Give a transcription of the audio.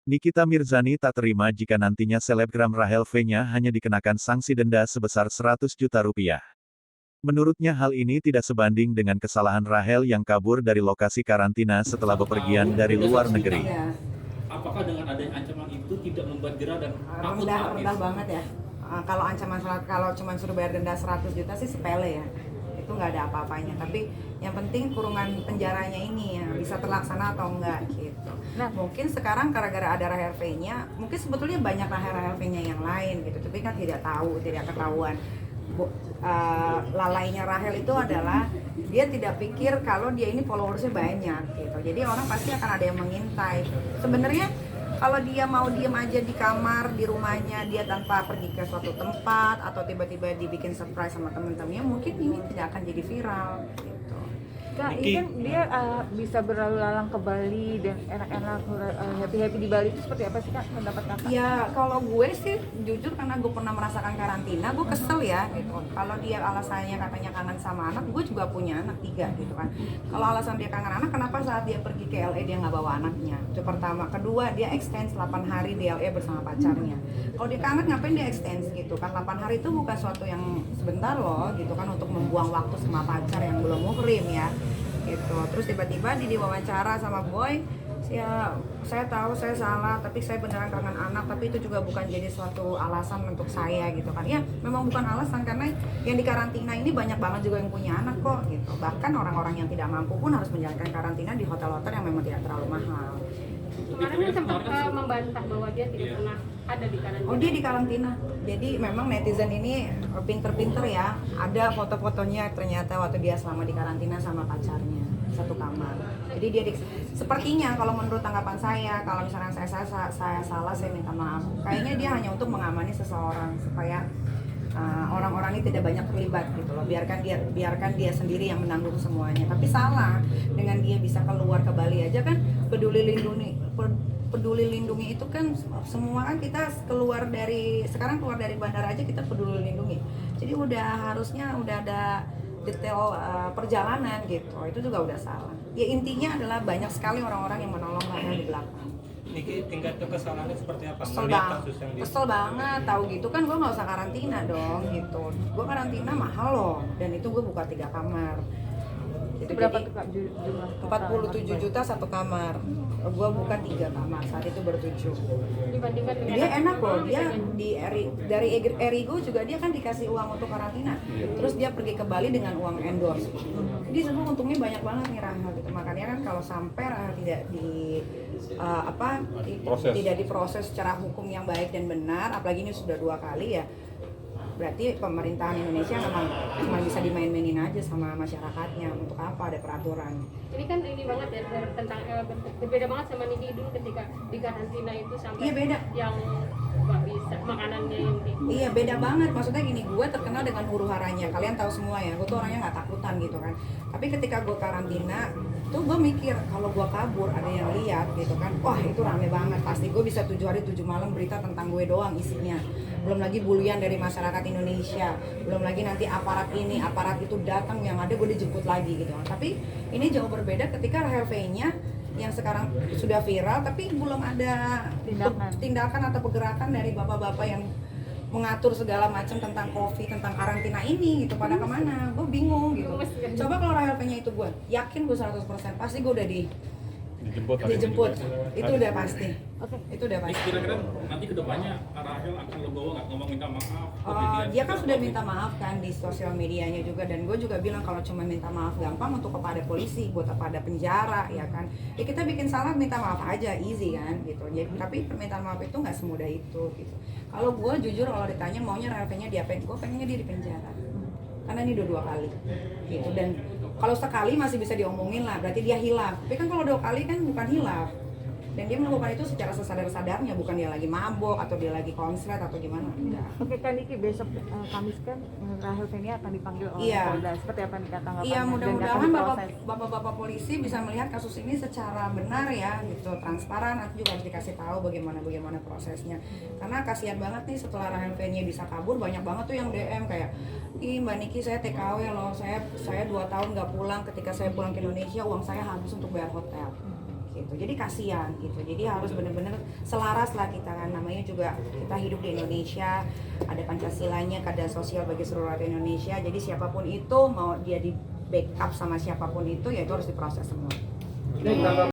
Nikita Mirzani tak terima jika nantinya selebgram Rahel V-nya hanya dikenakan sanksi denda sebesar 100 juta rupiah. Menurutnya hal ini tidak sebanding dengan kesalahan Rahel yang kabur dari lokasi karantina setelah bepergian dari luar negeri. Apakah dengan adanya ancaman itu tidak membuat jerah dan takut? Rendah banget ya. Kalau ancaman kalau cuma suruh bayar denda 100 juta sih sepele ya. Itu nggak ada apa-apanya. Tapi yang penting kurungan penjaranya ini ya bisa terlaksana atau enggak gitu. Nah mungkin sekarang gara-gara ada Rahel V-nya, mungkin sebetulnya banyak Rahel V-nya yang lain gitu. Tapi kan tidak tahu, tidak ketahuan. Lalainya Rahel itu adalah dia tidak pikir kalau dia ini followersnya banyak gitu. Jadi orang pasti akan ada yang mengintai. Sebenarnya kalau dia mau diem aja di kamar, di rumahnya, dia tanpa pergi ke suatu tempat atau tiba-tiba dibikin surprise sama temen-temennya, mungkin ini tidak akan jadi viral gitu. Kak, ini kan dia bisa berlalu lalang ke Bali dan enak-enak happy-happy di Bali itu seperti apa sih Kak pendapat Kakak? Ya kalau gue sih jujur karena gue pernah merasakan karantina, gue kesel ya gitu. Kalau dia alasannya katanya kangen sama anak, gue juga punya anak 3 gitu kan. Kalau alasan dia kangen anak, kenapa saat dia pergi ke LA dia nggak bawa anaknya? Itu pertama. Kedua, dia extend 8 hari di LA bersama pacarnya. Kalau dia kangen ngapain dia extend gitu kan? 8 hari itu bukan suatu yang sebentar loh gitu kan untuk membuang waktu sama pacar yang belum muhrim ya. Gitu. Terus tiba-tiba di diwawancara sama Boy, ya saya tahu saya salah tapi saya beneran kangen anak, tapi itu juga bukan jadi suatu alasan untuk saya gitu kan. Ya memang bukan alasan karena yang di karantina ini banyak banget juga yang punya anak kok gitu. Bahkan orang-orang yang tidak mampu pun harus menjalankan karantina di hotel-hotel yang memang tidak terlalu mahal. Kemarin kan sempat membantah bahwa dia tidak pernah ada di karantina. Oh dia di karantina. Jadi memang netizen ini pinter-pinter ya. Ada foto-fotonya ternyata waktu dia selama di karantina sama pacarnya satu kamar. Jadi dia sepertinya kalau menurut tanggapan saya, kalau misalnya saya salah saya minta maaf. Kayaknya dia hanya untuk mengamani seseorang supaya orang-orang ini tidak banyak terlibat gitu loh. Biarkan dia sendiri yang menanggung semuanya. Tapi salah dengan dia bisa keluar ke Bali aja kan peduli lindungi itu kan semua kan kita sekarang keluar dari bandara aja kita peduli lindungi. Jadi harusnya udah ada detail perjalanan gitu. Itu juga udah salah. Ya intinya adalah banyak sekali orang-orang yang menolong Rahel di belakang. Niki, tingkat kekesalannya seperti apa? Kesel banget, tahu gitu kan gue nggak usah karantina dong gitu. Gue karantina mahal loh, dan itu gue buka 3 kamar. Itu berapa tuh Kak jumlah? 47 juta satu kamar. Gue buka 3 kamar, saat itu bertujuh. Dibandingkan dengan Dia enak loh, dia dari Erigo juga dia kan dikasih uang untuk karantina. Terus dia pergi ke Bali dengan uang endorse. Jadi semua untungnya banyak banget nih Rahel gitu. Makanya kan kalau sampai Rahel tidak diproses secara hukum yang baik dan benar, apalagi ini sudah 2 kali ya, berarti pemerintahan Indonesia memang cuma bisa dimain-mainin aja sama masyarakatnya. Untuk apa ada peraturan? ini kan ini banget ya tentang berbeda banget sama Niki dulu ketika di karantina itu sampai Iya, beda. yang nggak bisa makanannya yang Iya beda banget, maksudnya gini, gue terkenal dengan huru haranya, kalian tahu semua ya, gue tuh orangnya nggak takutan gitu kan. Tapi ketika gue karantina tuh gue mikir kalau gue kabur ada yang lihat gitu kan, wah itu rame banget, pasti gue bisa 7 hari 7 malam berita tentang gue doang isinya. Belum lagi bulian dari masyarakat Indonesia, belum lagi nanti aparat ini aparat itu datang, yang ada gue dijemput lagi gitu. Tapi ini jauh berbeda ketika Rahel V-nya yang sekarang sudah viral tapi belum ada tindakan atau pergerakan dari bapak-bapak yang mengatur segala macam tentang COVID, tentang karantina ini gitu. Pada kemana? Gue bingung gitu. Coba kalau Rahel V-nya itu gue yakin gue 100% pasti gue udah dijemput. Itu udah pasti. Itu udah pasti. Kira-kira nanti kedepannya Rahel akan legowo nggak ngomong minta maaf? Dia kan sudah minta maaf kan di sosial medianya juga, dan gue juga bilang kalau cuma minta maaf gampang untuk kepada polisi, buat kepada penjara ya kan. Ya kita bikin salah minta maaf aja, easy kan gitu. Jadi, tapi permintaan maaf itu nggak semudah itu gitu. Kalau gue jujur kalau ditanya maunya Rahel V-nya diapain, gue pengennya dia di penjara. Karena ini udah 2 kali gitu, dan kalau sekali masih bisa diomongin lah, berarti dia hilaf. Tapi kan kalau 2 kali kan bukan hilaf. Dan dia melakukan itu secara sesadar-sadarnya, bukan dia lagi mabok atau dia lagi konslet atau gimana. Enggak. Oke Kak Niki, besok Kamis kan Rahel V-nya akan dipanggil oleh Polda. Seperti apa nih tanggapannya? Iya, mudah-mudahan bapak-bapak polisi bisa melihat kasus ini secara benar ya, gitu, transparan. Nanti juga harus dikasih tahu bagaimana prosesnya. Karena kasihan banget nih setelah Rahel V-nya bisa kabur, banyak banget tuh yang DM kayak, ih Mbak Niki saya TKW loh, saya 2 tahun nggak pulang, ketika saya pulang ke Indonesia uang saya habis untuk bayar hotel. gitu. Jadi kasihan gitu. Jadi harus benar-benar selaras lah kita kan, namanya juga kita hidup di Indonesia, ada Pancasilanya, keadaan sosial bagi seluruh rakyat Indonesia. Jadi siapapun itu mau dia di backup sama siapapun itu ya itu harus diproses semua.